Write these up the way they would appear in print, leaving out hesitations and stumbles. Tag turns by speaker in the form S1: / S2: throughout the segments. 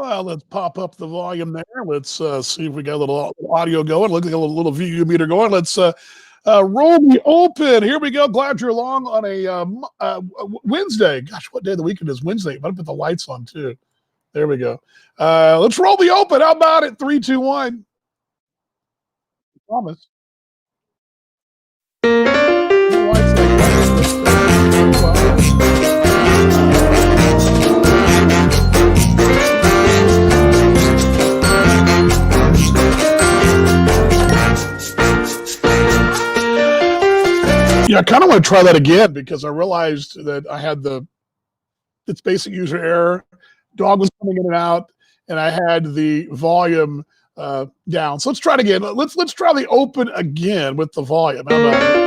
S1: Well, let's pop up the volume there. Let's see if we got a little audio going. Looks like a little VU meter going. Let's roll me open. Here we go. Glad you're along on a Wednesday. Gosh, what day of the weekend is Wednesday? Better put the lights on too. There we go. Let's roll me open. How about it? 3, 2, 1. Promise. The lights like Yeah, I kind of want to try that again because I realized that I had it's basic user error. Dog was coming in and out, and I had the volume down. So let's try it again. Let's try the open again with the volume. How about it?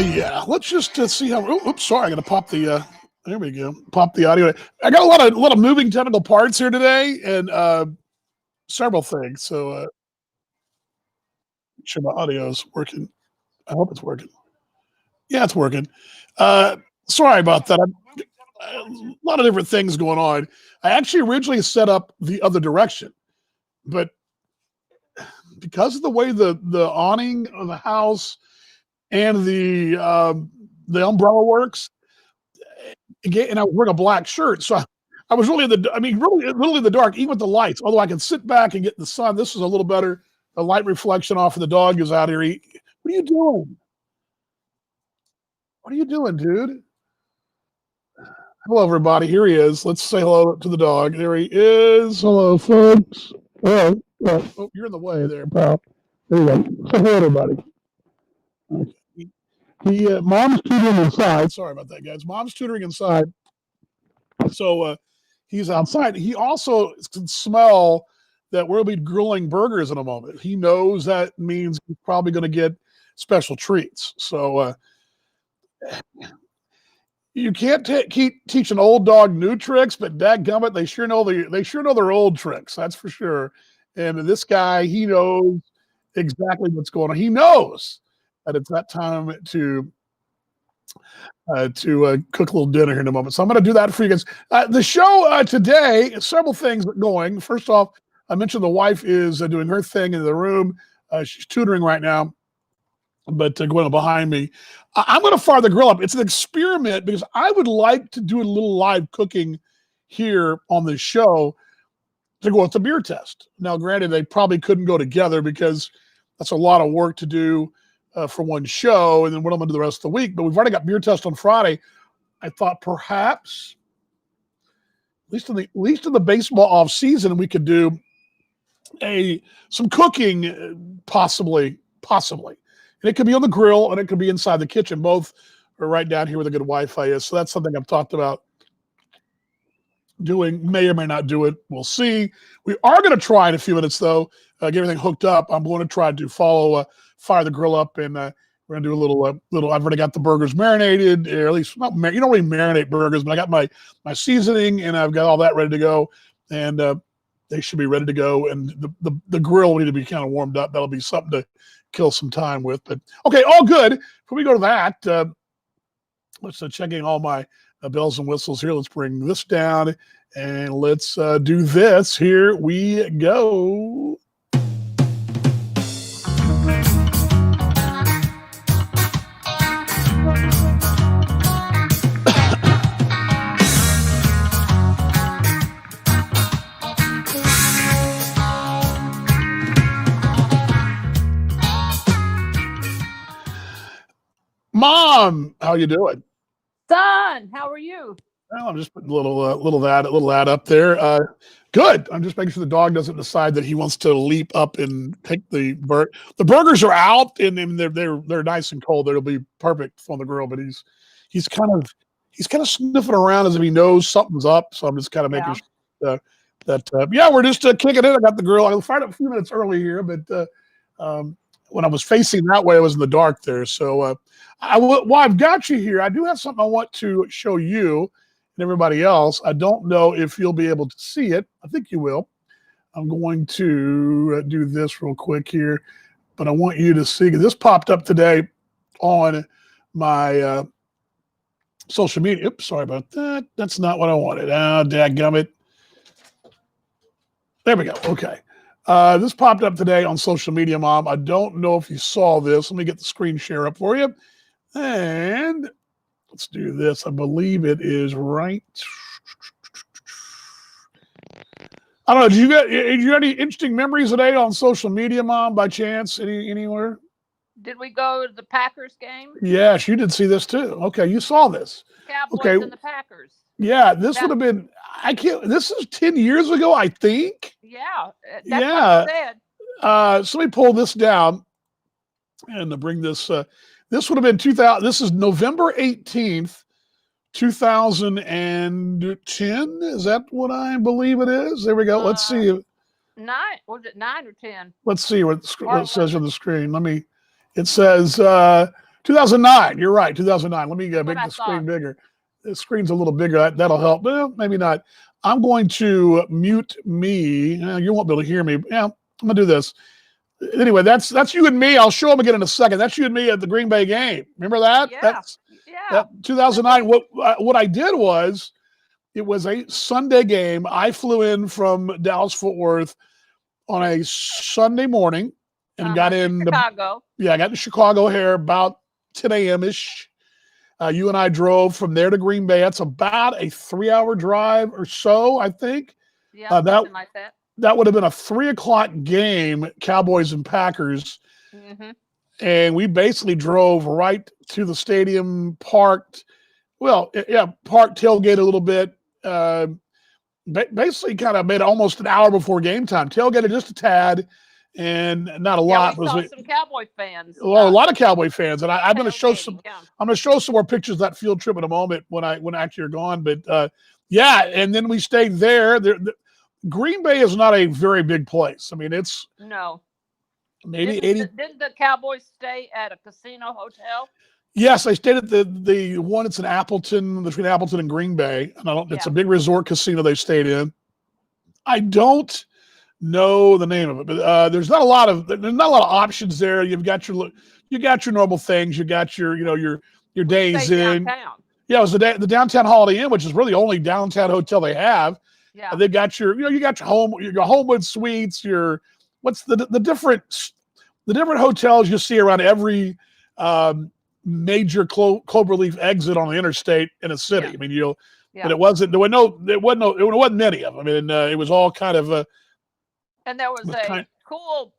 S1: Yeah, let's just see how. Oops, sorry, I'm gonna pop the. There we go. Pop the audio. I got a lot of moving technical parts here today, and several things. So, make sure my audio is working. I hope it's working. Yeah, it's working. Sorry about that. A lot of different things going on. I actually originally set up the other direction, but because of the way the awning of the house and the umbrella works, and I was wearing a black shirt, so I was really really in the dark, even with the lights. Although I can sit back and get the sun. This is a little better. The light reflection off of the dog is out here. What are you doing? What are you doing, dude? Hello, everybody. Here he is. Let's say hello to the dog. There he is. Hello, folks. Oh, you're in the way there, pal. There you go. Say hello, everybody. Okay. Mom's tutoring inside. Sorry about that, guys. Mom's tutoring inside. So he's outside. He also can smell that we'll be grilling burgers in a moment. He knows that means he's probably going to get special treats. So you can't keep teaching old dog new tricks, but dadgummit, they sure know their old tricks. That's for sure. And this guy, he knows exactly what's going on. He knows that it's that time to cook a little dinner here in a moment. So I'm going to do that for you guys. The show today, several things going. First off, I mentioned the wife is doing her thing in the room. She's tutoring right now, but going behind me. I'm going to fire the grill up. It's an experiment because I would like to do a little live cooking here on the show to go with the beer test. Now, granted, they probably couldn't go together because that's a lot of work to do for one show, and then what I'm going to do the rest of the week. But we've already got beer test on Friday. I thought perhaps, at least in the baseball off season, we could do some cooking, possibly, and it could be on the grill and it could be inside the kitchen. Both are right down here where the good Wi-Fi is. So that's something I've talked about doing. May or may not do it. We'll see. We are going to try in a few minutes though. Get everything hooked up. I'm going to try to fire the grill up, and we're going to do a little. I've already got the burgers marinated, or at least not. You don't really marinate burgers, but I got my seasoning and I've got all that ready to go, and they should be ready to go. And the grill will need to be kind of warmed up. That'll be something to kill some time with. But okay, all good. Before we go to that, let's checking all my bells and whistles here. Let's bring this down and let's do this. Here we go. Mom, how you doing?
S2: Son, how are you?
S1: Well, I'm just putting a little ad up there. Good. I'm just making sure the dog doesn't decide that he wants to leap up and take the burger. The burgers are out, and they're nice and cold. They'll be perfect on the grill. But he's kind of sniffing around as if he knows something's up. So I'm just kind of making sure that we're just kicking it. I got the grill. I fired up a few minutes early here, but when I was facing that way, I was in the dark there. So I've got you here. I do have something I want to show you. and everybody else. I don't know if you'll be able to see it. I think you will. I'm going to do this real quick here, but I want you to see. This popped up today on my social media. Oops, sorry about that. That's not what I wanted. Ah, dadgummit. There we go. Okay. This popped up today on social media, Mom. I don't know if you saw this. Let me get the screen share up for you. And let's do this. I believe it is right. I don't know. Did you have any interesting memories today on social media, Mom, by chance? Anywhere?
S2: Did we go to the Packers game?
S1: Yes, you did see this too. Okay, you saw this.
S2: Cowboys
S1: Okay.
S2: and the Packers.
S1: Yeah, this would have been, this is 10 years ago, I think.
S2: Yeah, that's
S1: Yeah.
S2: what I said.
S1: So let me pull this down and to bring this, this would have been 2000, this is November 18th, 2010. Is that what I believe it is? There we go. Let's see.
S2: 9, was it 9 or 10?
S1: Let's see what it says on the screen. It says 2009. You're right, 2009. Let me make the screen bigger. The screen's a little bigger. That'll help. Well, maybe not. I'm going to mute me. You won't be able to hear me. Yeah, I'm going to do this. Anyway, that's you and me. I'll show them again in a second. That's you and me at the Green Bay game. Remember that?
S2: Yeah.
S1: That 2009. What I did was, it was a Sunday game. I flew in from Dallas-Fort Worth on a Sunday morning and got in
S2: Chicago.
S1: I got to Chicago here about 10 a.m.-ish. You and I drove from there to Green Bay. That's about a 3-hour drive or so, I think.
S2: Yeah, something like that.
S1: That would have been a 3:00 game, Cowboys and Packers.
S2: Mm-hmm.
S1: And we basically drove right to the stadium, parked, tailgate a little bit. Basically kind of made almost an hour before game time. Tailgated just a tad, and not a lot.
S2: We saw some Cowboy fans.
S1: Well, a lot of Cowboy fans, and I'm going to show some.
S2: Yeah.
S1: I'm going to show some more pictures of that field trip in a moment when actually you're gone. But yeah, and then we stayed there. Green Bay is not a very big place. I mean, it's maybe 80.
S2: Didn't the Cowboys stay at a casino hotel?
S1: Yes, I stayed at the one. It's in Appleton, between Appleton and Green Bay, and it's a big resort casino they stayed in. I don't know the name of it, but there's not a lot of options there. You got your normal things. You got your your days in.
S2: Downtown.
S1: Yeah, it was the downtown Holiday Inn, which is really the only downtown hotel they have.
S2: Yeah,
S1: they got your Homewood Suites. What's the different hotels you see around every major cloverleaf exit on the interstate in a city.
S2: Yeah.
S1: I mean, but it wasn't many of them. I mean, it was all kind of
S2: and there was a cool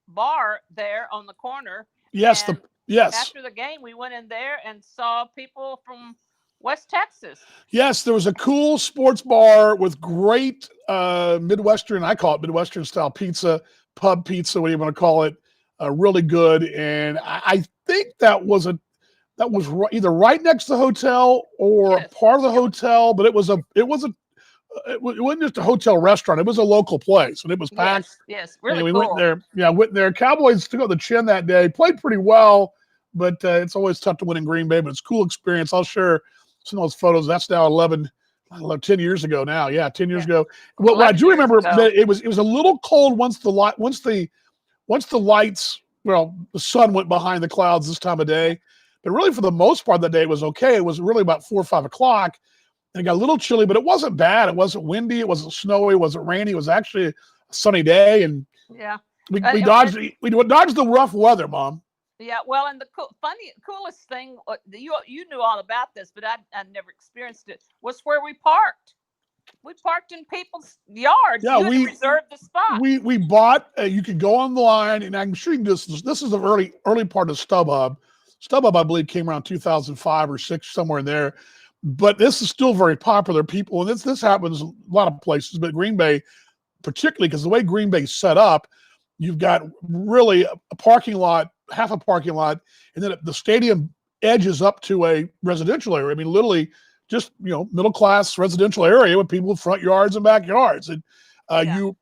S2: bar there on the corner.
S1: Yes, yes.
S2: After the game, we went in there and saw people from West Texas.
S1: Yes, there was a cool sports bar with great Midwestern, I call it Midwestern style pizza, pub pizza, what do you want to call it? Really good. And I think that was either right next to the hotel or part of the hotel, but it wasn't just a hotel restaurant. It was a local place, and it was packed.
S2: Yes, really
S1: cool. We
S2: went
S1: there. Yeah, went there. Cowboys took out the chin that day. Played pretty well, but it's always tough to win in Green Bay. But it's a cool experience. I'll share some of those photos. That's now 10 years ago now. Yeah, 10 years ago. Well, I do remember that it was a little cold once the lights. Well, the sun went behind the clouds this time of day, but really for the most part of the day it was okay. It was really about 4 or 5 o'clock. And it got a little chilly, but it wasn't bad. It wasn't windy. It wasn't snowy. It wasn't rainy. It was actually a sunny day. And we dodged the rough weather, Mom.
S2: Yeah, well, and the coolest thing, you knew all about this, but I never experienced it, was where we parked. We parked in people's yards.
S1: Yeah,
S2: we reserved the spot.
S1: We bought. You could go online, and I'm sure you can do this. This is the early part of StubHub. StubHub, I believe, came around 2005 or 6, somewhere in there. But this is still very popular. People, and this happens a lot of places, but Green Bay, particularly because the way Green Bay's set up, you've got really a parking lot, half a parking lot, and then the stadium edges up to a residential area. I mean, literally just middle class residential area with people with front yards and backyards, and the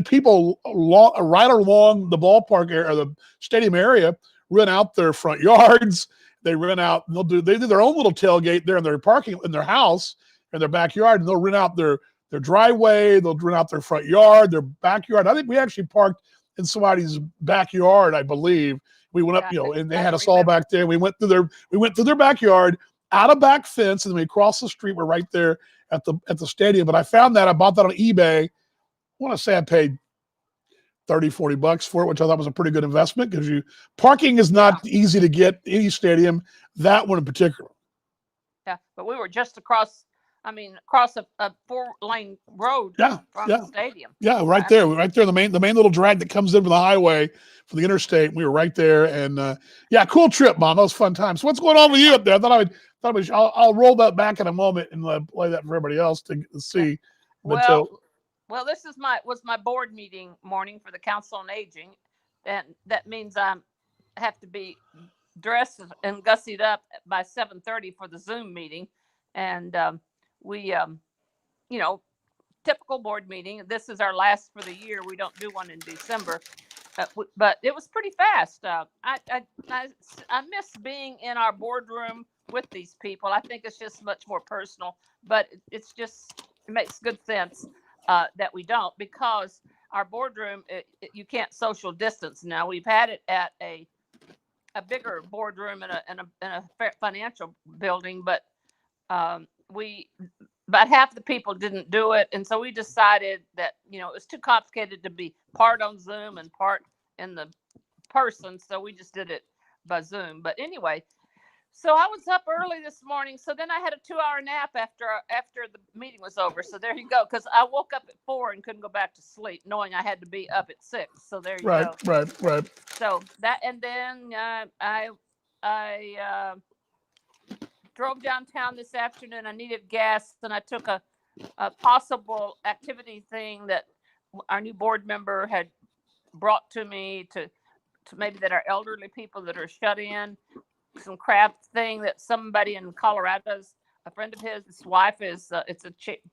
S1: people right along the ballpark area, or the stadium area, rent out their front yards. They rent out. They do their own little tailgate there in their house, in their backyard, and they'll rent out their driveway, they'll rent out their front yard, their backyard. I think we actually parked in somebody's backyard, I believe. We went up, and they had us all back there. We went through their backyard, out a back fence, and then we crossed the street. We're right there at the stadium. But I found that, I bought that on eBay. I want to say I paid $30-40 for it, which I thought was a pretty good investment, because parking is not easy to get any stadium, that one in particular.
S2: Yeah, but we were just across a 4-lane road from the stadium.
S1: Yeah, right there, the main little drag that comes in from the highway for the interstate. We were right there, and cool trip, Mom. That was fun time. So what's going on with you up there? I'll roll that back in a moment and play that for everybody else to see.
S2: Well, this was my board meeting morning for the Council on Aging, and that means I have to be dressed and gussied up by 7:30 for the Zoom meeting, and we, typical board meeting. This is our last for the year. We don't do one in December, but it was pretty fast. I miss being in our boardroom with these people. I think it's just much more personal, but it makes good sense that we don't, because our boardroom, you can't social distance now. We've had it at a bigger boardroom in a financial building, but about half the people didn't do it, and so we decided that it was too complicated to be part on Zoom and part in the person, so we just did it by Zoom. But anyway, so I was up early this morning, so then I had a 2-hour nap after the meeting was over. So there you go, because I woke up at 4 and couldn't go back to sleep, knowing I had to be up at 6. So there you go. Right. So that, and then I drove downtown this afternoon. I needed gas, and I took a possible activity thing that our new board member had brought to me to maybe that our elderly people that are shut in. Some craft thing that somebody in Colorado's, a friend of his wife is, it's a chick.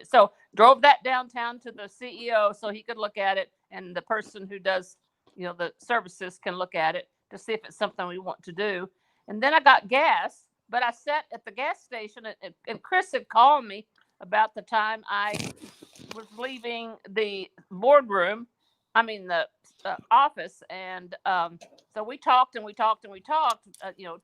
S2: So drove that downtown to the CEO so he could look at it, and the person who does, the services can look at it to see if it's something we want to do. And then I got gas, but I sat at the gas station, and Chris had called me about the time I was leaving the boardroom. The office, and so we talked,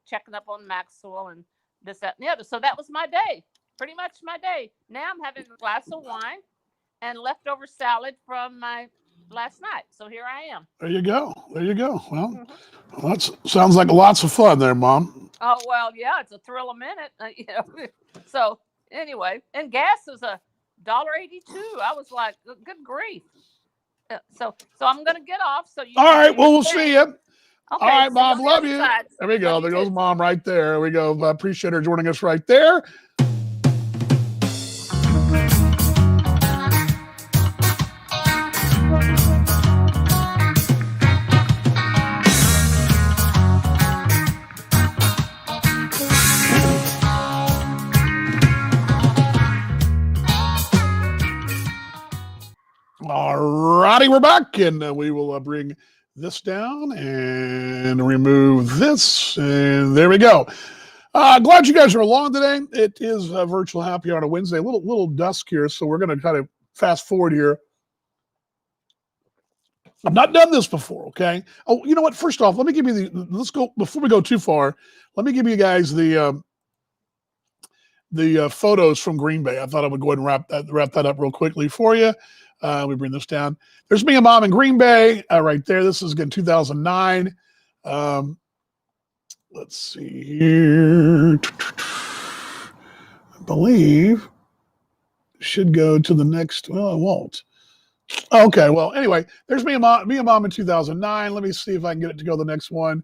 S2: checking up on Maxwell and this, that, and the other. So that was my day, pretty much my day. Now I'm having a glass of wine and leftover salad from my last night. So here I am.
S1: There you go. Well, that sounds like lots of fun there, Mom.
S2: Oh, well, yeah, it's a thrill a minute, So anyway, and gas is $1.82. I was like, good grief. So I'm going to get off. So you. All
S1: right. Well, we'll see you. Okay, all right, Mom. Love you. There we go. There goes Mom right there. There we go. I appreciate her joining us right there. All righty, we're back, and we will bring this down and remove this, and there we go. Glad you guys are along today. It is a virtual happy hour on a Wednesday, a little dusk here, so we're going to kind of fast forward here. I've not done this before, okay? Oh, you know what? First off, let me give you let's go, before we go too far, let me give you guys the photos from Green Bay. I thought I would go ahead and wrap that up real quickly for you. We bring this down. There's me and Mom in Green Bay right there. This is again 2009. Let's see here. I believe it should go to the next. Well, it won't. Okay. Well, anyway, there's me and Mom in 2009. Let me see if I can get it to go to the next one.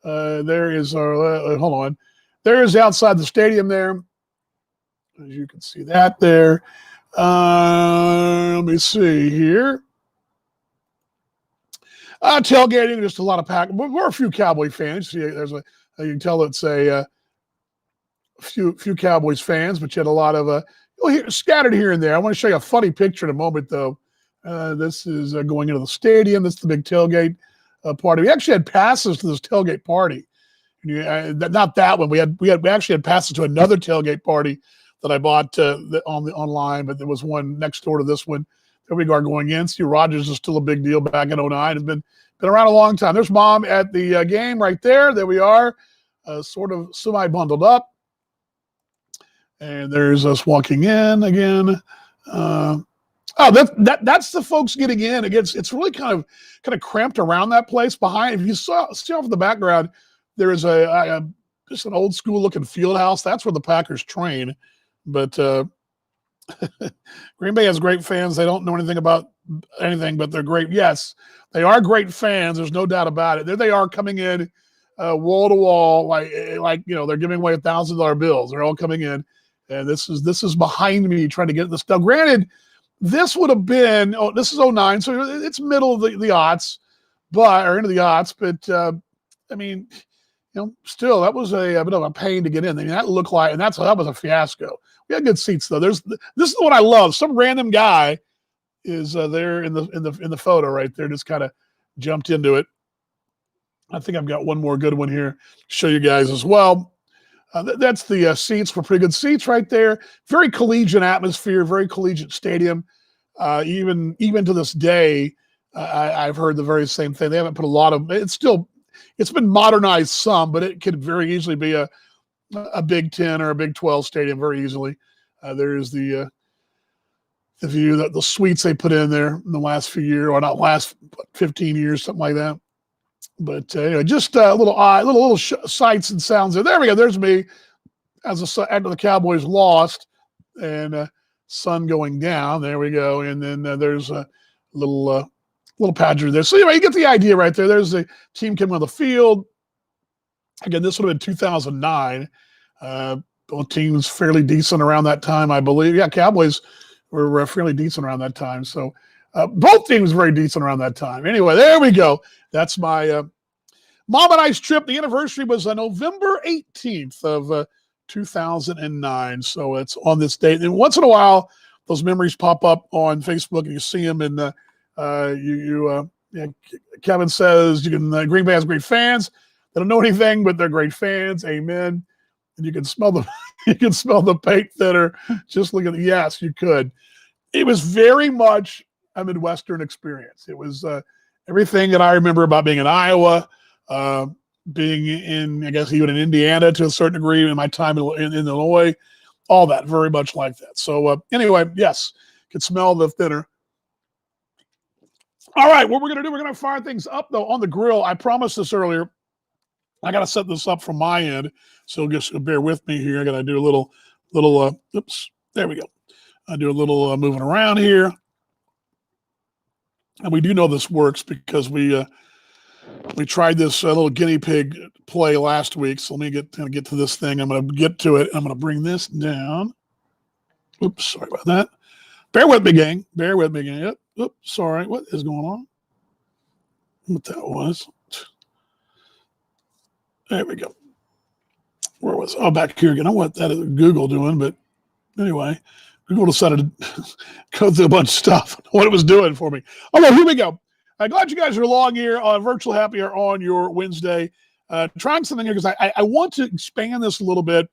S1: There is our. Hold on. There is outside the stadium there. As you can see that there. Let me see here. Tailgating, just a lot of pack. We're a few Cowboy fans. See, you can tell it's a few Cowboys fans, but you had a lot of scattered here and there. I want to show you a funny picture in a moment, though. This is going into the stadium. This is the big tailgate party. We actually had passes to this tailgate party. Not that one. We actually had passes to another tailgate party that I bought online, but there was one next door to this one. There we are going in. Steve Rogers is still a big deal back in 09. Has been around a long time. There's Mom at the game right there. There we are, sort of semi-bundled up. And there's us walking in again. That's the folks getting in. It's really kind of cramped around that place behind. If you see off in the background, there is just an old school looking field house. That's where the Packers train. But Green Bay has great fans. They don't know anything about anything, but they're great. Yes, they are great fans. There's no doubt about it. There they are coming in wall to wall, like they're giving away $1,000 bills. They're all coming in, and this is behind me trying to get this. Now, granted, this would have been this is 09, so it's middle of the aughts, or into the aughts. But I mean, still that was a bit of a pain to get in. I mean, that looked like, and that was a fiasco. We had good seats though. This is what I love. Some random guy is there in the photo right there, just kind of jumped into it. I think I've got one more good one here to show you guys as well. That's the seats. For pretty good seats right there. Very collegiate atmosphere, very collegiate stadium. Even to this day, I've heard the very same thing. They haven't put a lot of. It's been modernized some, but it could very easily be a Big 10 or a Big 12 stadium very easily. There's the view, that the suites they put in there in the last few years, or not last 15 years, something like that. But anyway, just little sights and sounds there. There we go. There's me after the Cowboys lost, and sun going down. There we go. And then there's a little pageant there. So anyway, you get the idea right there. There's the team coming on the field. Again, this would have been 2009. Both teams fairly decent around that time, I believe. Yeah, Cowboys were fairly decent around that time. So both teams very decent around that time. Anyway, there we go. That's my Mom and I's trip. The anniversary was November 18th of 2009. So it's on this date. And once in a while, those memories pop up on Facebook, and you see them. And Kevin says Green Bay has great fans. They don't know anything, but they're great fans. Amen. And you can smell the paint thinner. Just look at it. Yes, you could. It was very much a Midwestern experience. It was everything that I remember about being in Iowa, being in, I guess, even in Indiana to a certain degree, in my time in Illinois, all that, very much like that. So anyway, yes, could smell the thinner. All right, what we're going to do, we're going to fire things up, though, on the grill. I promised this earlier. I got to set this up from my end, so just bear with me here. I got to do a little, oops, there we go. I do a little moving around here. And we do know this works because we tried this little guinea pig play last week. So let me get to this thing. I'm going to get to it. I'm going to bring this down. Oops, sorry about that. Bear with me, gang. Bear with me, gang. Yep. Oops, sorry. What is going on? What that was. There we go. Where was it? Oh, back here again. I don't know what that is Google doing, but anyway, Google decided to go through a bunch of stuff, what it was doing for me. All right, here we go. I'm glad you guys are along here on Virtual Happy Hour on your Wednesday. Trying something here because I want to expand this a little bit,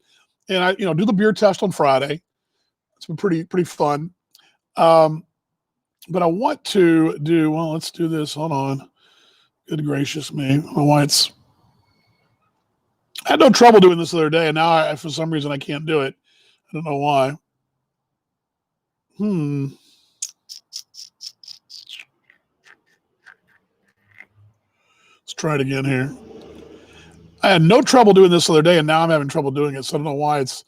S1: and I do the beer test on Friday. It's been pretty fun. But I want to do, well, let's do this. Hold on. Good gracious me. I don't know why it's, I had no trouble doing this the other day, and now for some reason I can't do it. I don't know why. Let's try it again here. I had no trouble doing this the other day, and now I'm having trouble doing it. So I don't know why it's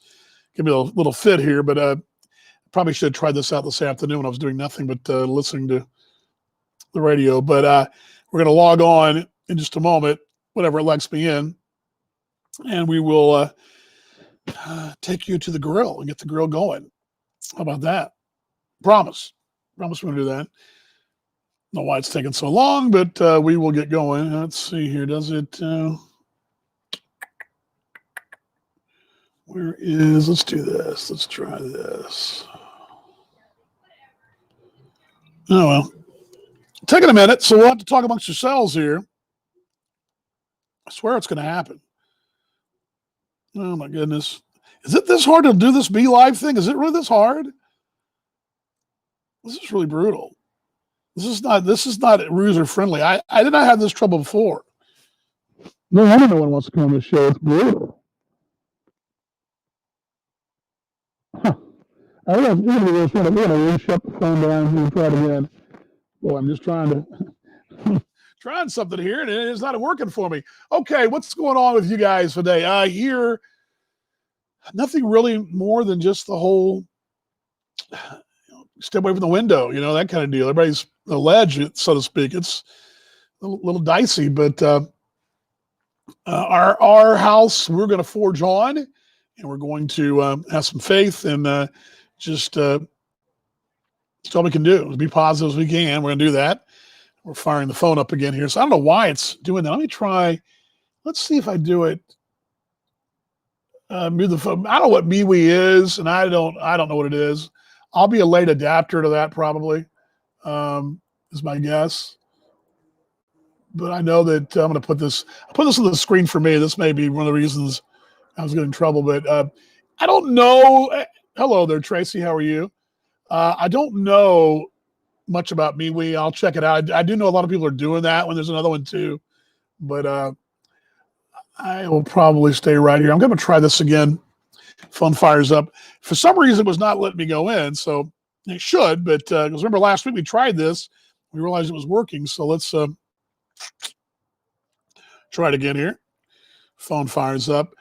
S1: giving me a little fit here, but probably should have tried this out this afternoon when I was doing nothing but listening to the radio. But we're going to log on in just a moment, whatever it lets me in, and we will take you to the grill and get the grill going. How about that? Promise we're going to do that. Don't know why it's taking so long, but we will get going. Let's see here. Does it? Where is? Let's do this. Let's try this. Oh well, taking a minute, so we'll have to talk amongst yourselves here. I swear it's going to happen. Oh my goodness, Is it this hard to do this Be Live thing? Is it really this hard? This is really brutal. This is not user friendly. I did not have this trouble before. No wonder no one wants to come on this show. It's brutal. Huh. I don't know. We're going to shut the phone down here and try it again. Well, I'm just trying to trying something here, and it's not working for me. Okay, what's going on with you guys today? I hear nothing really more than just the whole step away from the window, that kind of deal. Everybody's the ledge, so to speak. It's a little dicey, but our house, we're going to forge on, and we're going to have some faith and just that's all we can do is be positive as we can. We're going to do that. We're firing the phone up again here. So I don't know why it's doing that. Let me try. Let's see if I do it. Move the phone. I don't know what MeWe is, and I don't know what it is. I'll be a late adapter to that probably, is my guess. But I know that I'm going to put this on the screen for me. This may be one of the reasons I was getting in trouble. But I don't know. Hello there, Tracy. How are you? I don't know much about MeWe. I'll check it out. I do know a lot of people are doing that when there's another one too. But I will probably stay right here. I'm going to try this again. Phone fires up. For some reason, it was not letting me go in. So it should. But because remember last week we tried this. We realized it was working. So let's try it again here. Phone fires up.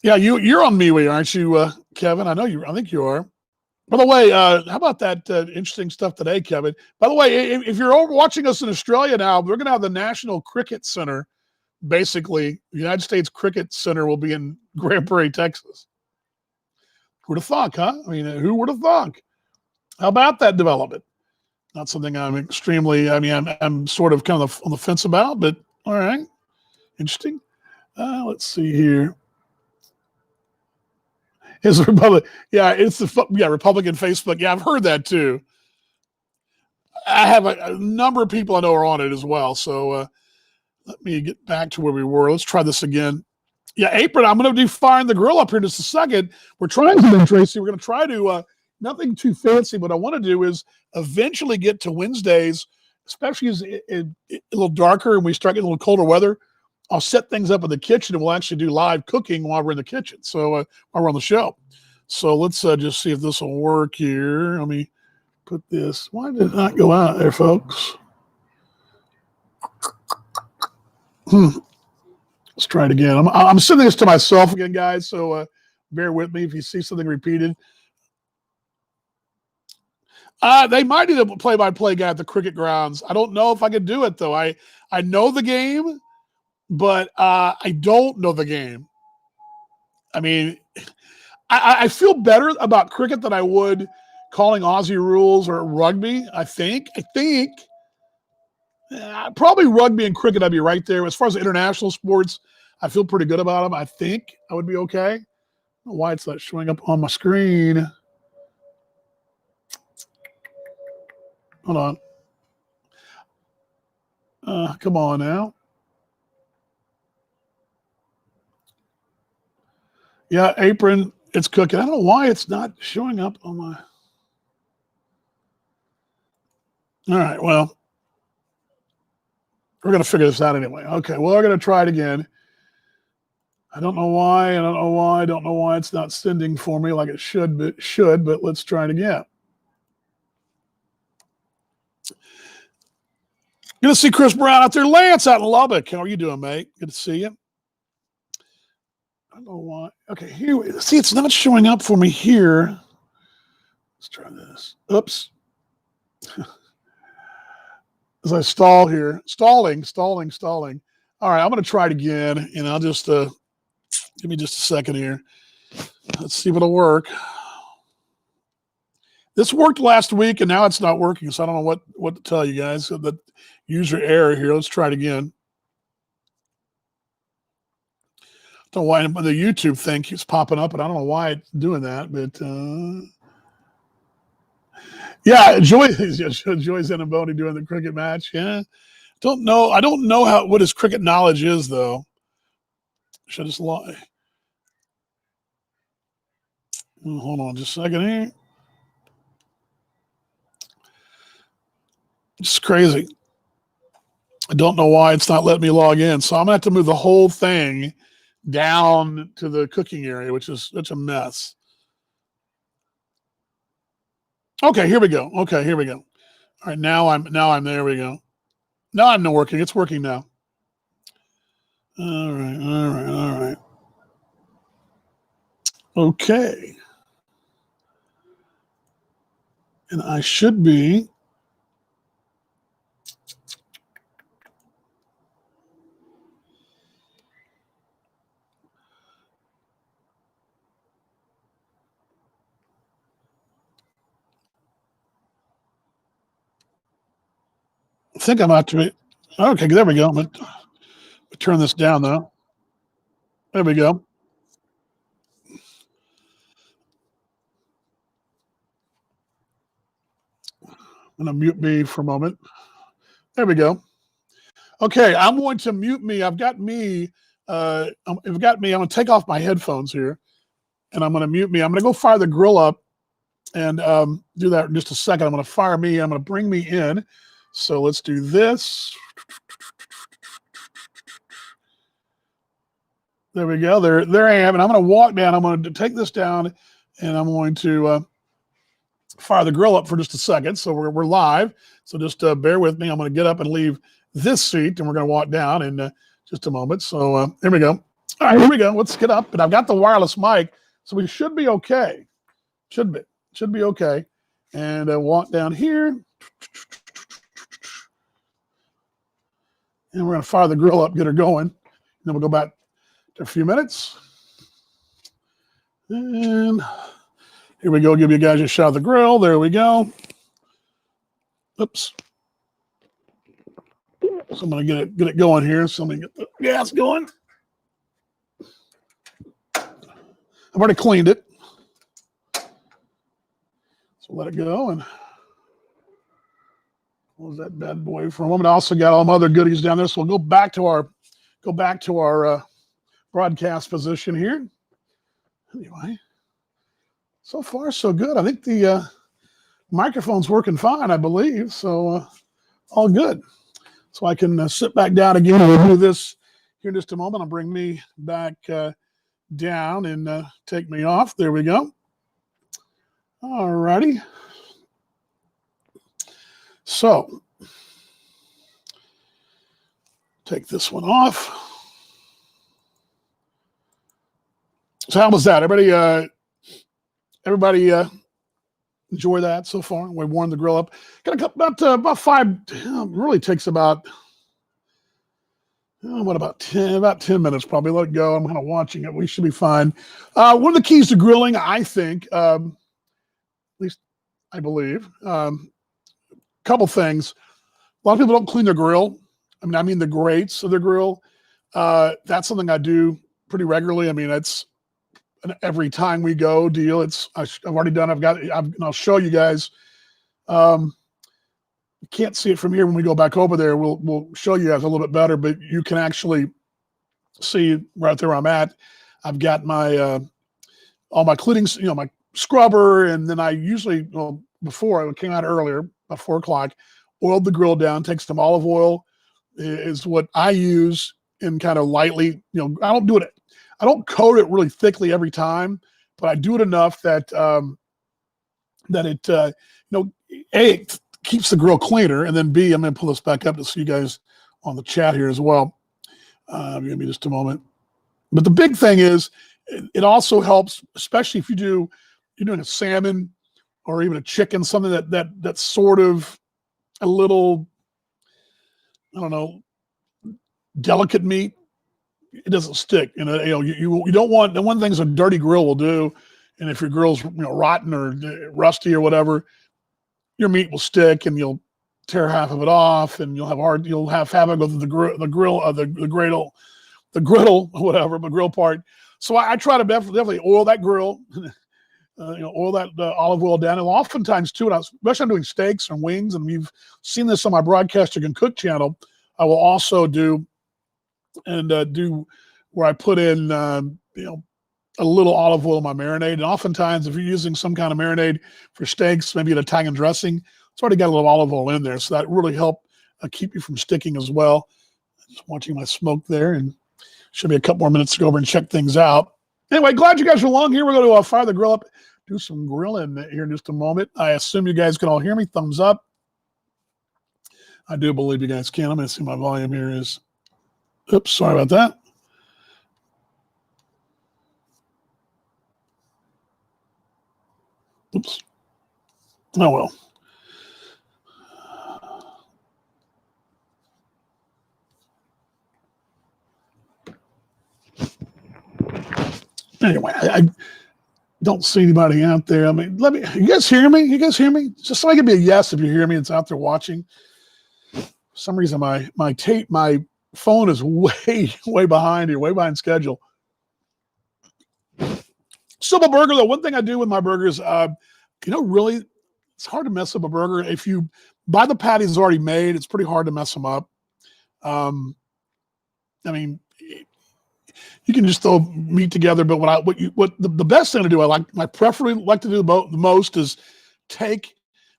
S1: Yeah, you're on MeWe, aren't you, Kevin? I think you are. By the way, how about that interesting stuff today, Kevin? By the way, if you're watching us in Australia now, we're going to have the National Cricket Center. Basically, the United States Cricket Center will be in Grand Prairie, Texas. Who would have thought, huh? I mean, who would have thought? How about that development? Not something I'm I'm sort of kind of on the fence about, but all right. Interesting. Let's see here. Is Republic? Yeah, it's Republican Facebook. Yeah, I've heard that too. I have a number of people I know are on it as well. So let me get back to where we were. Let's try this again. Yeah, Apron. I'm going to do firing the grill up here in just a second. We're trying something, Tracy. We're going to try to nothing too fancy. What I want to do is eventually get to Wednesdays, especially as it's a little darker and we start getting a little colder weather. I'll set things up in the kitchen and we'll actually do live cooking while we're in the kitchen. So while we're on the show. So let's just see if this will work here. Let me put this. Why did it not go out there, folks? Let's try it again. I'm sending this to myself again, guys. So bear with me if you see something repeated. They might need a play-by-play guy at the cricket grounds. I don't know if I could do it though. I know the game. But I don't know the game. I mean, I feel better about cricket than I would calling Aussie rules or rugby, I think. Probably rugby and cricket, I'd be right there. As far as international sports, I feel pretty good about them. I think I would be okay. I don't know why it's not showing up on my screen. Hold on. Come on now. Yeah, Apron, it's cooking. I don't know why it's not showing up on my. All right, well, we're going to figure this out anyway. Okay, well, we're going to try it again. I don't know why it's not sending for me like it should, but let's try it again. Good to see Chris Brown out there. Lance out in Lubbock. How are you doing, mate? Good to see you. I don't know why. Okay, here. See, it's not showing up for me here. Let's try this. Oops. As I stall here. Stalling. All right, I'm going to try it again, and I'll just give me just a second here. Let's see if it'll work. This worked last week, and now it's not working, so I don't know what to tell you guys. So the user error here. Let's try it again. I don't know why the YouTube thing keeps popping up, and I don't know why it's doing that, but yeah, Joy's Zanaboni doing the cricket match. Yeah, don't know. I don't know what his cricket knowledge is though. Should I just lie? Hold on just a second here. It's crazy. I don't know why it's not letting me log in. So I'm gonna have to move the whole thing down to the cooking area, which is such a mess. Okay, here we go. Okay, here we go. All right, now I'm there we go. Now I'm not working. It's working now. All right. Okay. And I should be. I think I'm out to be. Okay, there we go. I'm going to turn this down though. There we go. I'm going to mute me for a moment. There we go. Okay, I'm going to mute me. I've got me. I'm going to take off my headphones here, and I'm going to mute me. I'm going to go fire the grill up, and do that in just a second. I'm going to fire me. I'm going to bring me in. So let's do this. There we go. There I am, and I'm going to walk down. I'm going to take this down, and I'm going to fire the grill up for just a second. So we're live. So just bear with me. I'm going to get up and leave this seat, and we're going to walk down in just a moment. So here we go. All right, here we go. Let's get up. And I've got the wireless mic, so we should be okay. Should be okay. And walk down here. And we're going to fire the grill up, get her going. And then we'll go back to a few minutes. And here we go. Give you guys a shot of the grill. There we go. Oops. So I'm going to get it going here. So I'm going to get the gas going. I've already cleaned it. So let it go and close that bad boy for a moment. I also got all my other goodies down there. So we'll go back to our broadcast position here. Anyway, so far so good. I think the microphone's working fine, I believe. So all good. So I can sit back down again and we'll do this here in just a moment. I'll bring me back down and take me off. There we go. All righty. So take this one off. So how was that? Everybody enjoy that so far? We warmed the grill up. Got a couple, about 5. Really takes about about 10 minutes probably. Let it go. I'm kind of watching it. We should be fine. One of the keys to grilling, I think, at least I believe, couple things. A lot of people don't clean their grill. I mean the grates of their grill. That's something I do pretty regularly. I mean, it's an every time we go deal. I've already done. And I'll show you guys. You can't see it from here when we go back over there. We'll show you guys a little bit better, but you can actually see right there where I'm at. I've got my all my cleanings, my scrubber, and then I usually, before I came out earlier, about 4 o'clock, oiled the grill down, take some olive oil is what I use, and kind of lightly, I don't coat it really thickly every time, but I do it enough that it it keeps the grill cleaner, and then B, I'm going to pull this back up to see you guys on the chat here as well. Give me just a moment. But the big thing is, it also helps, especially if you're doing a salmon or even a chicken, something that's sort of a little, I don't know, delicate meat. It doesn't stick. You don't want, the one thing a dirty grill will do, and if your grill's rotten or rusty or whatever, your meat will stick and you'll tear half of it off, and you'll have havoc with the griddle, or whatever, the grill part. So I try to definitely oil that grill, oil that olive oil down. And oftentimes too, especially I'm doing steaks and wings, and you've seen this on my Broadcast You Can Cook channel, I will also do where I put in, a little olive oil in my marinade. And oftentimes, if you're using some kind of marinade for steaks, maybe an Italian dressing, it's already got a little olive oil in there. So that really helped keep you from sticking as well. Just watching my smoke there, and should be a couple more minutes to go over and check things out. Anyway, glad you guys are along here. We're going to fire the grill up, do some grilling here in just a moment. I assume you guys can all hear me. Thumbs up. I do believe you guys can. I'm going to see my volume here is. Oops, sorry about that. Oops. Oh, well. Anyway, I don't see anybody out there. I mean, you guys hear me? You guys hear me? Just so I can be a yes if you hear me. It's out there watching. For some reason, my phone is way behind here, way behind schedule. Simple burger, though. One thing I do with my burgers, really, it's hard to mess up a burger. If you buy the patties already made, it's pretty hard to mess them up. I mean, you can just throw meat together, but the best thing to do, I preferably like to do the most is take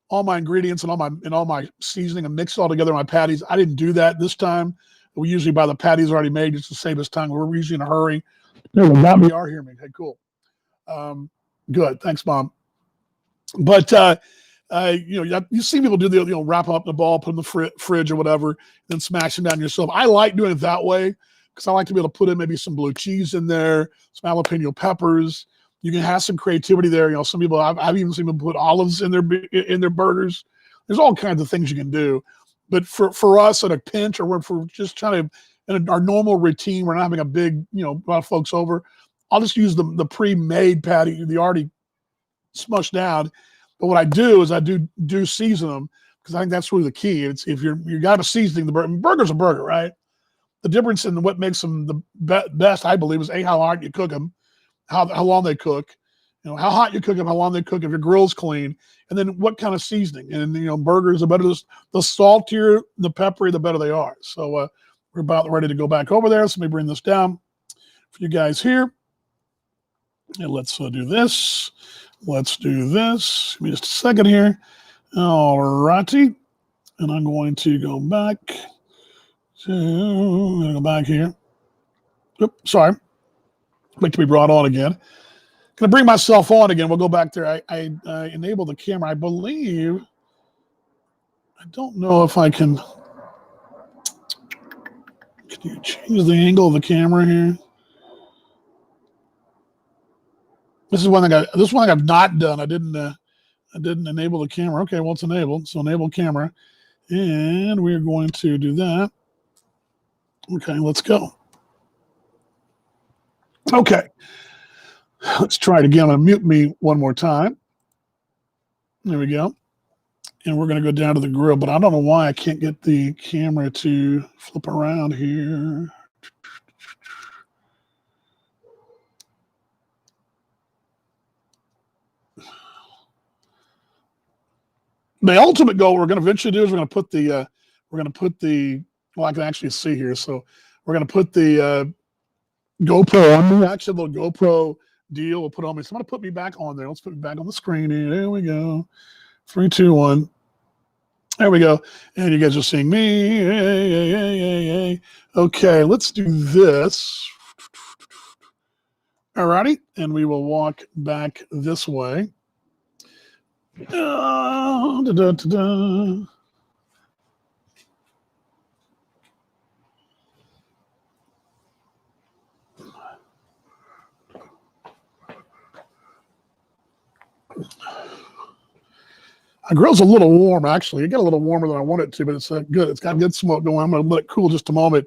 S1: all my ingredients and all my seasoning and mix it all together in my patties. I didn't do that this time. We usually buy the patties already made just to save us time. We're usually in a hurry. We are hearing me. Hey, cool. Good. Thanks, Mom. But you see people do the wrap up the ball, put in the fridge or whatever, then smash them down yourself. I like doing it that way because I like to be able to put in maybe some blue cheese in there, some jalapeno peppers. You can have some creativity there. Some people I've even seen them put olives in their burgers. There's all kinds of things you can do. But for us at a pinch, or if we're just trying to in our normal routine, we're not having a big a lot of folks over. I'll just use the pre-made patty, the already smushed down. But what I do is I do season them because I think that's really the key. It's if you got to seasoning the burger. I mean, burger's a burger, right? The difference in what makes them the best, I believe, is how hard you cook them, how long they cook, how hot you cook them, how long they cook, if your grill's clean, and then what kind of seasoning. And burgers, the better the saltier, the pepperier, the better they are. So we're about ready to go back over there. So let me bring this down for you guys here. And let's do this. Let's do this. Give me just a second here. All righty. And I'm going to go back. I'm going to go back here. Oops, sorry. Like to be brought on again. Going to bring myself on again. We'll go back there. I enabled the camera. I believe. I don't know if I can. Can you change the angle of the camera here? This is one thing I've not done. I didn't enable the camera. Okay, well, it's enabled. So enable camera. And we're going to do that. Okay, let's go. Okay. Let's try it again. I'm going to mute me one more time. There we go. And we're going to go down to the grill, but I don't know why I can't get the camera to flip around here. The ultimate goal we're going to eventually do is we're going to put the well, I can actually see here. So we're going to put the GoPro on me. Actually, a little GoPro deal we'll put on me. So I'm going to put me back on there. Let's put me back on the screen here. There we go. 3, 2, 1. There we go. And you guys are seeing me. Hey. Okay, let's do this. All righty. And we will walk back this way. My grill's a little warm, actually. It got a little warmer than I want it to, but it's good. It's got good smoke going. I'm going to let it cool just a moment.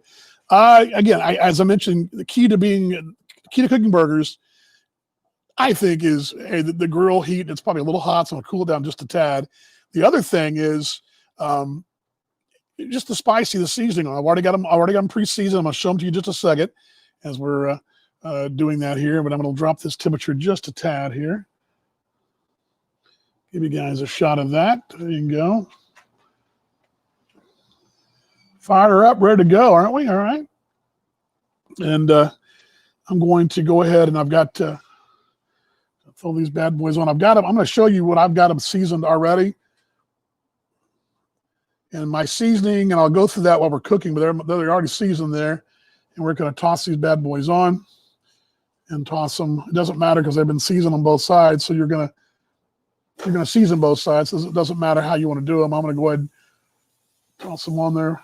S1: Again, as I mentioned, the key to cooking burgers, I think, is the grill heat. It's probably a little hot, so I'll cool it down just a tad. The other thing is just the seasoning. I've already got them pre-seasoned. I'm going to show them to you just a second as we're doing that here. But I'm going to drop this temperature just a tad here. Give you guys a shot of that. There you go. Fire her up, ready to go, aren't we? All right. And I'm going to go ahead and I've got throw these bad boys on. I've got them. I'm going to show you what I've got them seasoned already. And my seasoning, and I'll go through that while we're cooking, but they're already seasoned there. And we're going to toss these bad boys on and toss them. It doesn't matter because they've been seasoned on both sides. So you're going to season both sides. It doesn't matter how you want to do them. I'm going to go ahead and toss them on there.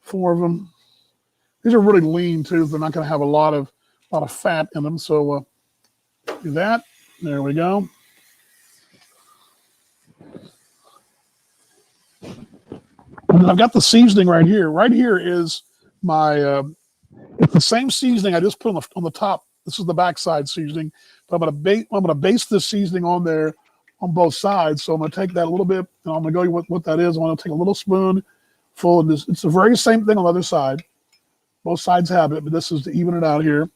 S1: 4 of them. These are really lean too. They're not going to have a lot of fat in them. So do that. There we go. And I've got the seasoning right here. Right here is my it's the same seasoning I just put on the top. This is the backside seasoning, but I'm gonna base this seasoning on there on both sides. So I'm gonna take that a little bit, and I'm gonna go what that is. I'm gonna take a little spoon full of this. It's the very same thing on the other side. Both sides have it, but this is to even it out here.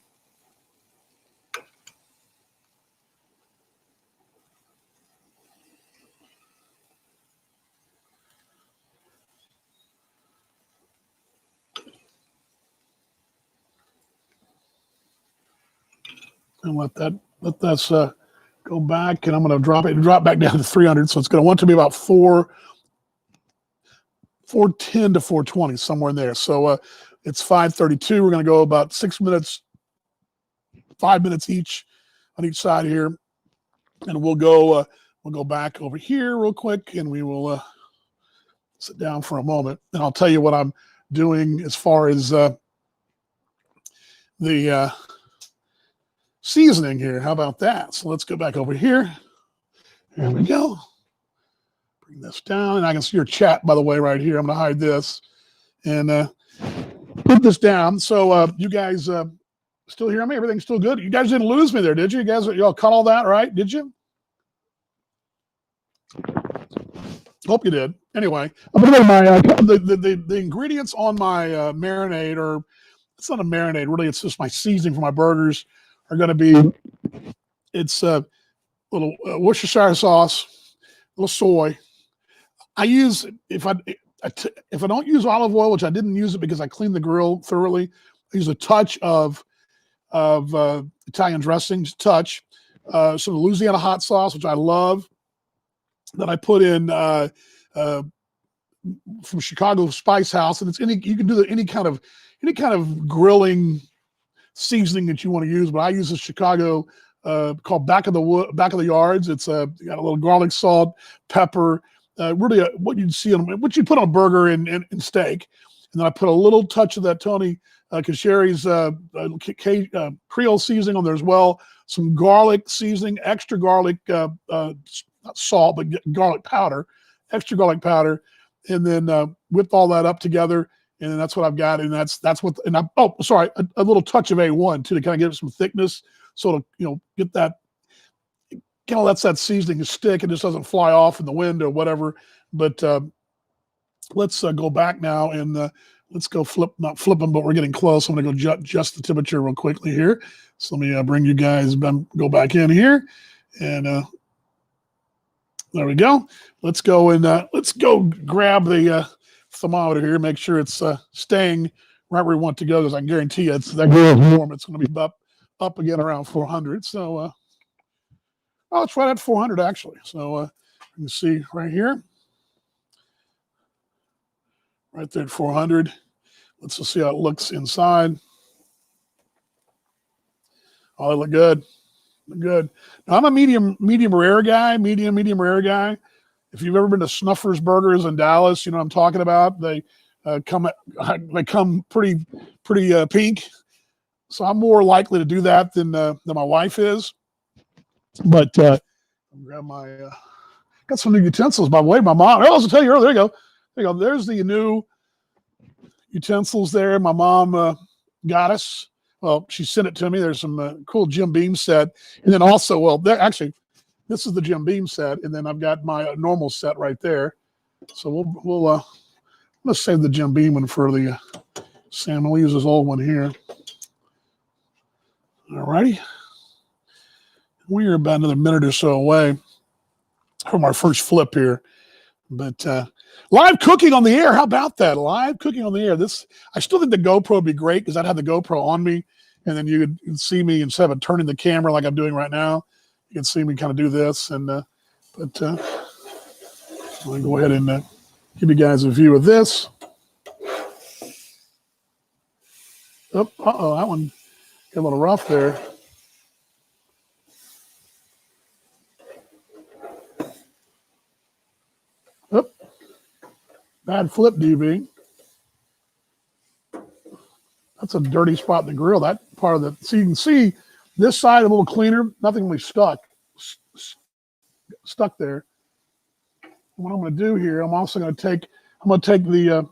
S1: And let that go back, and I'm going to drop back down to 300. So it's going to want to be about 410 to 420, somewhere in there. So it's 5:32. We're going to go about 6 minutes, 5 minutes each on each side here, and we'll go back over here real quick, and we will sit down for a moment, and I'll tell you what I'm doing as far as the seasoning here. How about that? So let's go back over here. There we go. Bring this down, and I can see your chat, by the way, right here. I'm going to hide this and put this down. So you guys still hear me? Everything's still good? You guys didn't lose me there, did you? You guys, y'all caught all that, right? Did you? Hope you did. Anyway, I'm going to go my the ingredients on my marinade, or it's not a marinade, really. It's just my seasoning for my burgers. Are going to be, it's a little Worcestershire sauce, a little soy. I use, if I don't use olive oil, which I didn't use it because I cleaned the grill thoroughly, I use a touch of Italian dressing, some Louisiana hot sauce, which I love, that I put in from Chicago Spice House, and you can do any kind of grilling seasoning that you want to use, but I use a Chicago called Back of the Yards. It's got a little garlic, salt, pepper, really what you'd see what you put on a burger and steak. And then I put a little touch of that Tony Cacheri's Creole seasoning on there as well. Some garlic seasoning, extra garlic, not salt, but garlic powder, extra garlic powder, and then whip all that up together. And then that's what I've got, and that's what. And a little touch of A1 too, to kind of give it some thickness, so to get that, kind of lets that seasoning stick and just doesn't fly off in the wind or whatever. But let's go back now and let's go not flipping, but we're getting close. I'm going to go adjust the temperature real quickly here. So let me bring you guys go back in here, and there we go. Let's go and let's go grab the thermometer here, make sure it's staying right where we want to go, because I can guarantee you that grill's warm. It's going to be up again around 400. So it's right at 400 actually. So you can see right here, right there at 400. Let's just see how it looks inside. Oh, they look good. Look good. Now, I'm a medium rare guy. If you've ever been to Snuffers Burgers in Dallas, you know what I'm talking about. They come pretty pink. So I'm more likely to do that than my wife is. But I'll grab my got some new utensils, by the way. My mom, I also tell you earlier, there you go. There's the new utensils there. My mom got us. Well, she sent it to me. There's some cool Jim Beam set. And then also, this is the Jim Beam set, and then I've got my normal set right there. So let's save the Jim Beam one for the Sam. We'll use this old one here. All righty. We're about another minute or so away from our first flip here. But live cooking on the air. How about that? Live cooking on the air. I still think the GoPro would be great, because I'd have the GoPro on me, and then you'd see me, instead of turning the camera like I'm doing right now, you can see me kind of do this. And but I'll go ahead and give you guys a view of this. Oh, that one got a little rough there. Oh, bad flip, DB. That's a dirty spot in the grill. That part of the, so you can see this side a little cleaner. Nothing really stuck there. What I'm going to do here, I'm also going to take, the a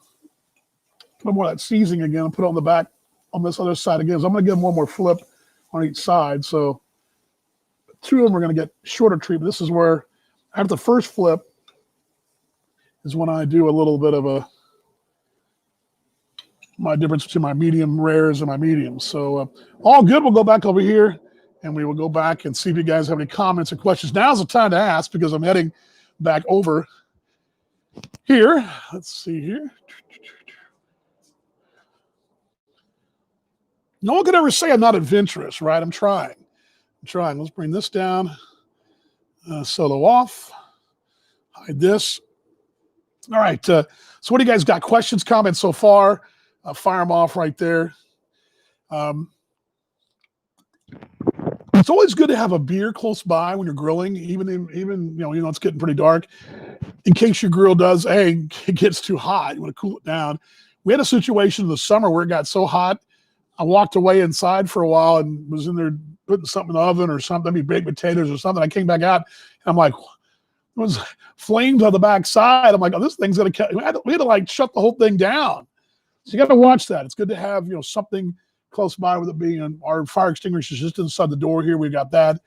S1: little more of that seasoning again and put it on the back on this other side again. So I'm going to give them one more flip on each side. So 2 of them are going to get shorter treatment. This is where after the first flip is when I do a little bit of my difference between my medium rares and my mediums. So all good. We'll go back over here and we will go back and see if you guys have any comments or questions. Now's the time to ask because I'm heading back over here. Let's see here. No one could ever say I'm not adventurous, right? I'm trying. Let's bring this down. Solo off. Hide this. All right. So what do you guys got? Questions, comments so far? Fire them off right there. It's always good to have a beer close by when you're grilling, even it's getting pretty dark. In case your grill it gets too hot, you want to cool it down. We had a situation in the summer where it got so hot, I walked away inside for a while and was in there putting something in the oven or something, maybe baked potatoes or something. I came back out and I'm like, it was flames on the back side. I'm like, oh, this thing's gonna catch. We had to like shut the whole thing down. So you got to watch that. It's good to have something close by, with it being our fire extinguisher just inside the door here. We've got that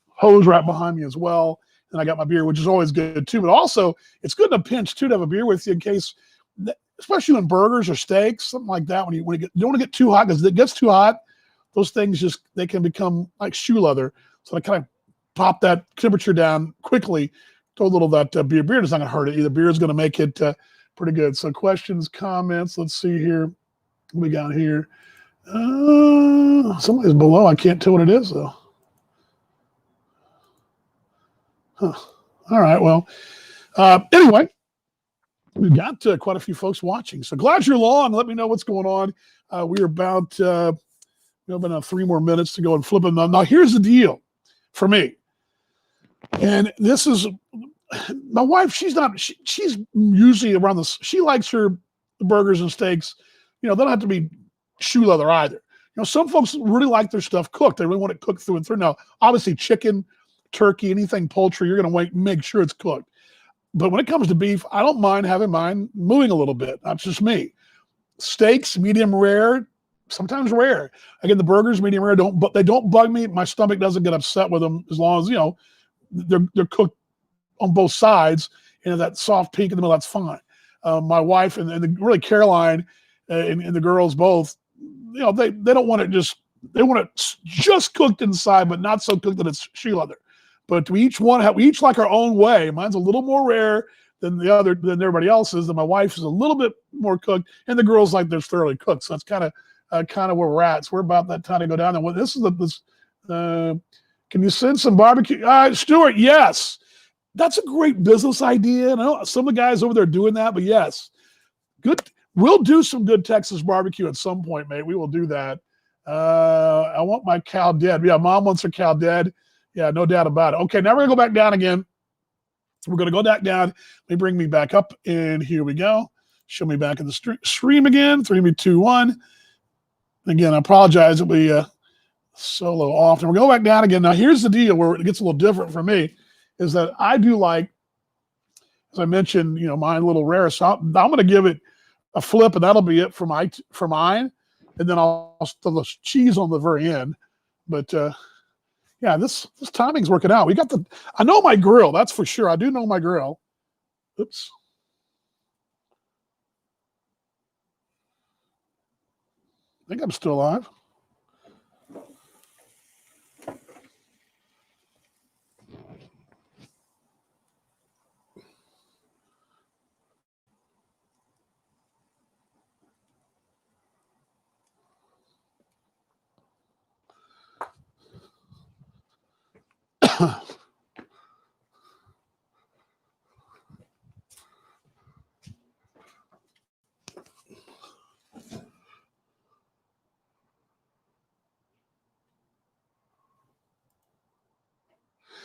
S1: hose right behind me as well. And I got my beer, which is always good too. But also, it's good in a pinch too to have a beer with you in case, especially in burgers or steaks, something like that. When you don't want to get too hot, because it gets too hot, those things they can become like shoe leather. So I kind of pop that temperature down quickly. Throw a little of that beer. Beer is not going to hurt it either. Beer is going to make it pretty good. So questions, comments. Let's see here. What we got here? Somebody's below. I can't tell what it is though. Huh. All right. Well, anyway, we've got quite a few folks watching. So glad you're along. Let me know what's going on. We're about we have about 3 more minutes to go and flip them. Now, here's the deal for me. And this is my wife. She's usually around this. She likes her burgers and steaks. They don't have to be shoe leather either. Some folks really like their stuff cooked. They really want it cooked through and through. Now, obviously, chicken, turkey, anything poultry, you're going to make sure it's cooked. But when it comes to beef, I don't mind having mine moving a little bit. That's just me. Steaks, medium rare, sometimes rare. Again, the burgers, medium rare, they don't bug me. My stomach doesn't get upset with them as long as they're cooked on both sides. That soft pink in the middle, that's fine. My wife and really Caroline and the girls both, they don't want it they want it just cooked inside, but not so cooked that it's shoe leather. But we each like our own way. Mine's a little more rare than everybody else's, and my wife's is a little bit more cooked, and the girls like they're thoroughly cooked. So that's kind of where we're at. So we're about that time to go down. And this is can you send some barbecue? Stuart, yes. That's a great business idea. I know some of the guys over there doing that, but yes. Good. We'll do some good Texas barbecue at some point, mate. We will do that. I want my cow dead. Yeah, Mom wants her cow dead. Yeah, no doubt about it. Okay, now we're going to go back down again. We're going to go back down. They bring me back up, and here we go. Show me back in the stream again. 3, 2, 1. Again, I apologize that we solo off. And we're going back down again. Now, here's the deal where it gets a little different for me, is that I do like, as I mentioned, my little rare. So I'm going to give it a flip, and that'll be it for mine. And then I'll throw the cheese on the very end. But yeah, this timing's working out. I know my grill, that's for sure. I do know my grill. Oops. I think I'm still alive.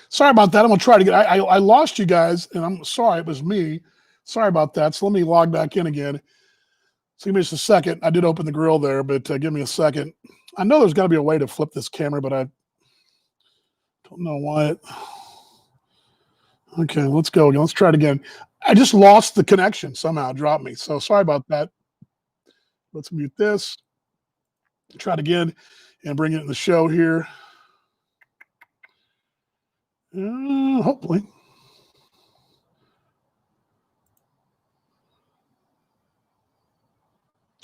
S1: Sorry about that. I'm gonna try to get. I lost you guys, and I'm sorry. It was me. Sorry about that. So let me log back in again. So give me just a second. I did open the grill there, but give me a second. I know there's got to be a way to flip this camera, but I don't know why. Okay, let's go again. Let's try it again. I just lost the connection somehow. It dropped me. So sorry about that. Let's mute this. Try it again and bring it in the show here. Hopefully.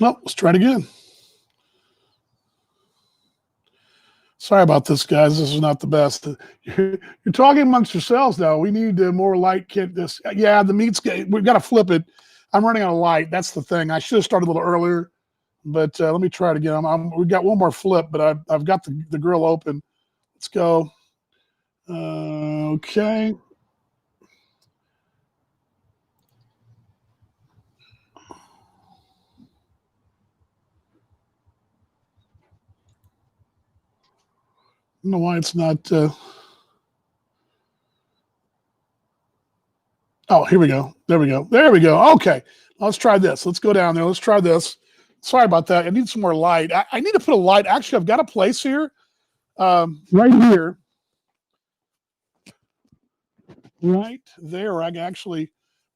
S1: No, let's try it again. Sorry about this, guys. This is not the best. You're talking amongst yourselves now. We need more light. Kit this. Yeah, the meat's. We've got to flip it. I'm running out of light. That's the thing. I should have started a little earlier, but let me try it again. We've got one more flip, but I've got the grill open. Let's go. Okay. I don't know why it's not. Oh, here we go. There we go. There we go. Okay. Let's try this. Let's go down there. Let's try this. Sorry about that. I need some more light. I need to put a light. Actually, I've got a place here. Right here. Right there. I can actually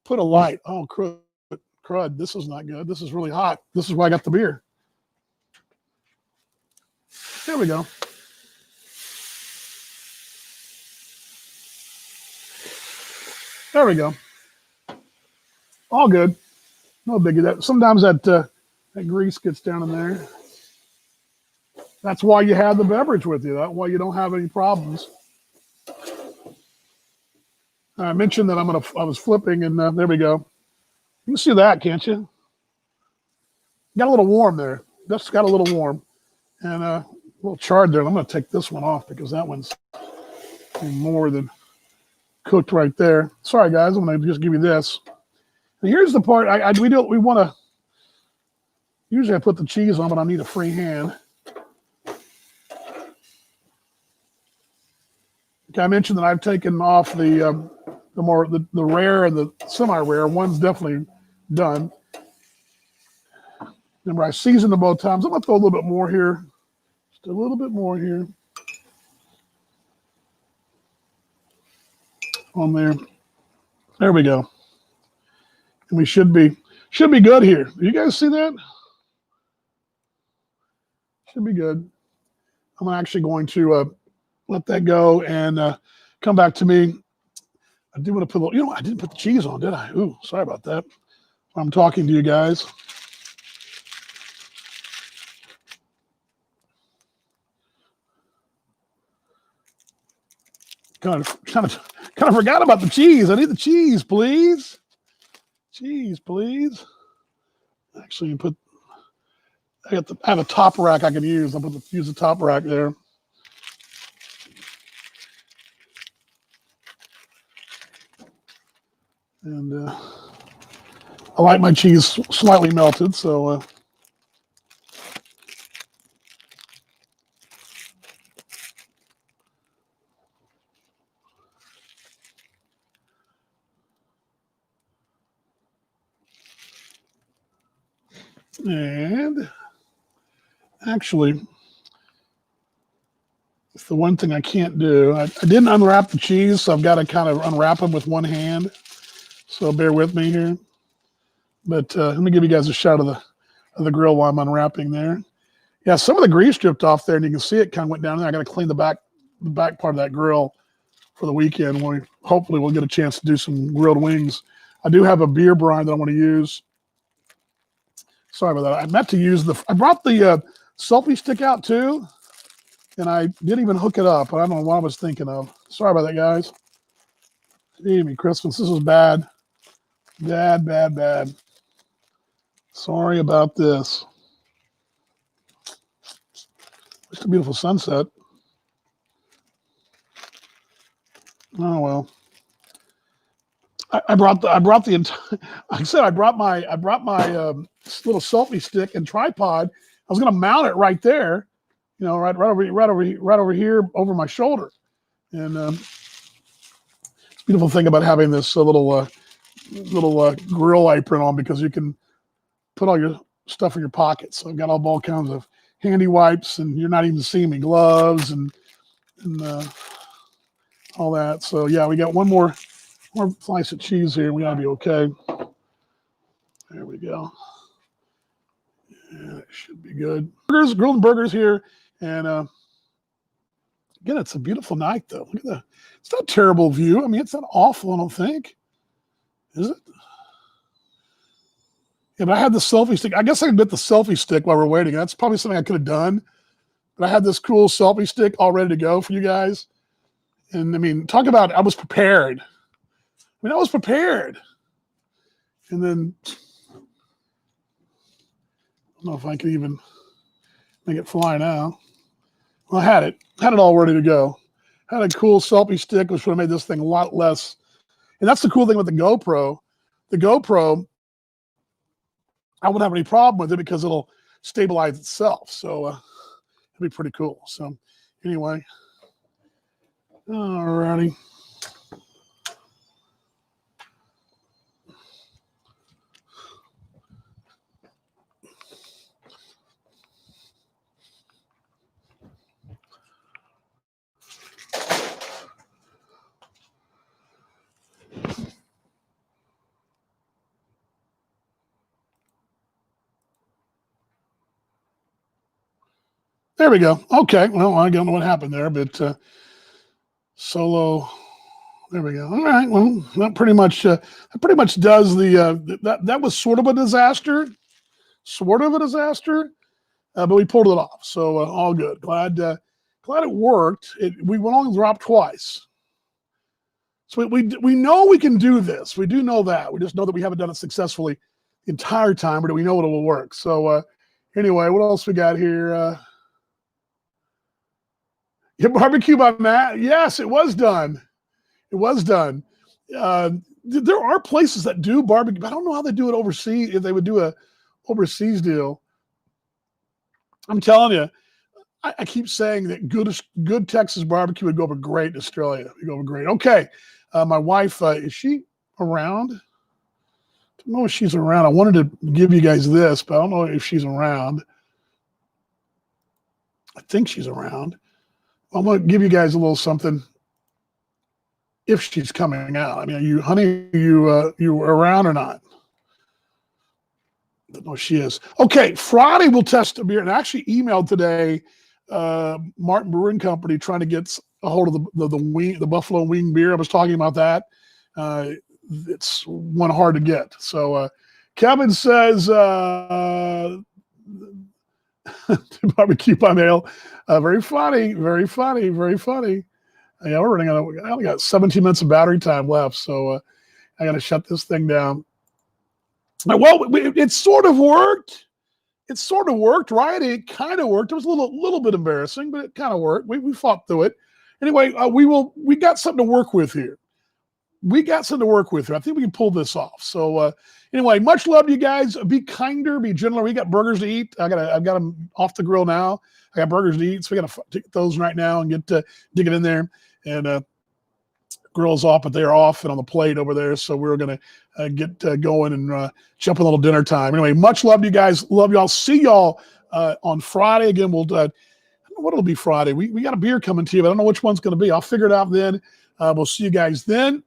S1: put a light. Oh, crud. This is not good. This is really hot. This is where I got the beer. There we go. There we go. All good. No biggie. That sometimes that grease gets down in there. That's why you have the beverage with you. That's why you don't have any problems. I mentioned that I was flipping, and there we go. You can see that, can't you? Got a little warm there. That's got a little warm, and a little charred there. I'm going to take this one off because that one's more than cooked right there. Sorry, guys. I'm going to just give you this. And here's the part we want to. Usually I put the cheese on, but I need a free hand. Okay, I mentioned that I've taken off the rare and the semi-rare. One's definitely done. Remember, I seasoned them both times. I'm going to throw a little bit more here. Just a little bit more here. On there. There we go. And we should be good here. You guys see that? Should be good. I'm actually going to let that go and come back to me. I do want to put a little, I didn't put the cheese on, did I? Ooh, sorry about that. I'm talking to you guys. Kind of forgot about the cheese. I need the cheese, please. Cheese, please. Actually, I have a top rack I can use. I'm going to use the top rack there. And I like my cheese slightly melted, so and actually, it's the one thing I can't do. I didn't unwrap the cheese, so I've got to kind of unwrap them with one hand. So bear with me here. But let me give you guys a shot of the grill while I'm unwrapping there. Yeah, some of the grease dripped off there, and you can see it kind of went down there. I got to clean the back part of that grill for the weekend when hopefully we'll get a chance to do some grilled wings. I do have a beer brine that I want to use. Sorry about that. I meant to use I brought the selfie stick out too, and I didn't even hook it up. I don't know what I was thinking of. Sorry about that, guys. Amy Christmas, this is bad. Bad. Sorry about this. Just a beautiful sunset. Oh well. I brought the entire. Like I said, I brought my little selfie stick and tripod. I was going to mount it right there, you know, right over here over my shoulder. And it's a beautiful thing about having this little grill apron on, because you can put all your stuff in your pockets. So I've got all kinds of handy wipes, and you're not even seeing me, gloves and all that. So yeah, we got one more slice of cheese here. We gotta be okay. There we go. Yeah, it should be good. Burgers, grilled burgers here, and again, it's a beautiful night though. Look at that. It's not a terrible view. I mean, it's not awful, I don't think. Is it? Yeah, but I had the selfie stick. I guess I could get the selfie stick while we're waiting. That's probably something I could have done. But I had this cool selfie stick all ready to go for you guys. And I mean, talk about, I was prepared. I was prepared. And then, I don't know if I can even make it fly now. Well, I had it all ready to go. Had a cool selfie stick, which would have made this thing a lot less. And that's the cool thing with the GoPro. The GoPro, I wouldn't have any problem with it because it'll stabilize itself. So it'll be pretty cool. So anyway, all righty. There we go. Okay. Well, I don't know what happened there, but solo. There we go. All right. Well, that pretty much does the that was sort of a disaster, but we pulled it off. So all good. Glad it worked. We went on and dropped twice. So we know we can do this. We do know that. We just know that we haven't done it successfully the entire time, but we know it will work. So anyway, what else we got here? Yeah, barbecue by Matt. Yes, it was done. It was done. There are places that do barbecue. I don't know how they do it overseas, if they would do a overseas deal. I'm telling you, I keep saying that good Texas barbecue would go over great in Australia. It would go over great. Okay. My wife, is she around? I don't know if she's around. I wanted to give you guys this, but I don't know if she's around. I think she's around. I'm going to give you guys a little something if she's coming out. I mean, you around or not? I don't know if she is. Okay, Friday we'll test a beer. And I actually emailed today Martin Brewing Company trying to get a hold of the Buffalo Wing beer. I was talking about that. It's one hard to get. So Kevin says barbecue by mail. Very funny, very funny, very funny. Yeah, we're running out. I only got 17 minutes of battery time left, so I got to shut this thing down. Well, it sort of worked. It sort of worked, right? It kind of worked. It was a little bit embarrassing, but it kind of worked. We fought through it. Anyway, we got something to work with here. I think we can pull this off. So anyway, much love to you guys. Be kinder, be gentler. We got burgers to eat. I've got them off the grill now. I got burgers to eat, so we got to get those right now and get dig it in there. And grill's off, but they're off and on the plate over there. So we're gonna get going and jump a little dinner time. Anyway, much love to you guys. Love y'all. See y'all on Friday again. We'll I don't know what it'll be Friday. We got a beer coming to you, but I don't know which one's going to be. I'll figure it out then. We'll see you guys then.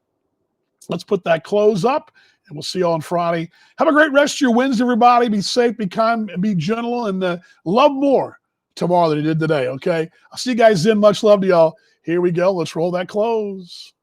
S1: Let's put that close up, and we'll see you on Friday. Have a great rest of your Wednesday, everybody. Be safe, be kind, and be gentle, and love more tomorrow than you did today, okay? I'll see you guys then. Much love to y'all. Here we go. Let's roll that close.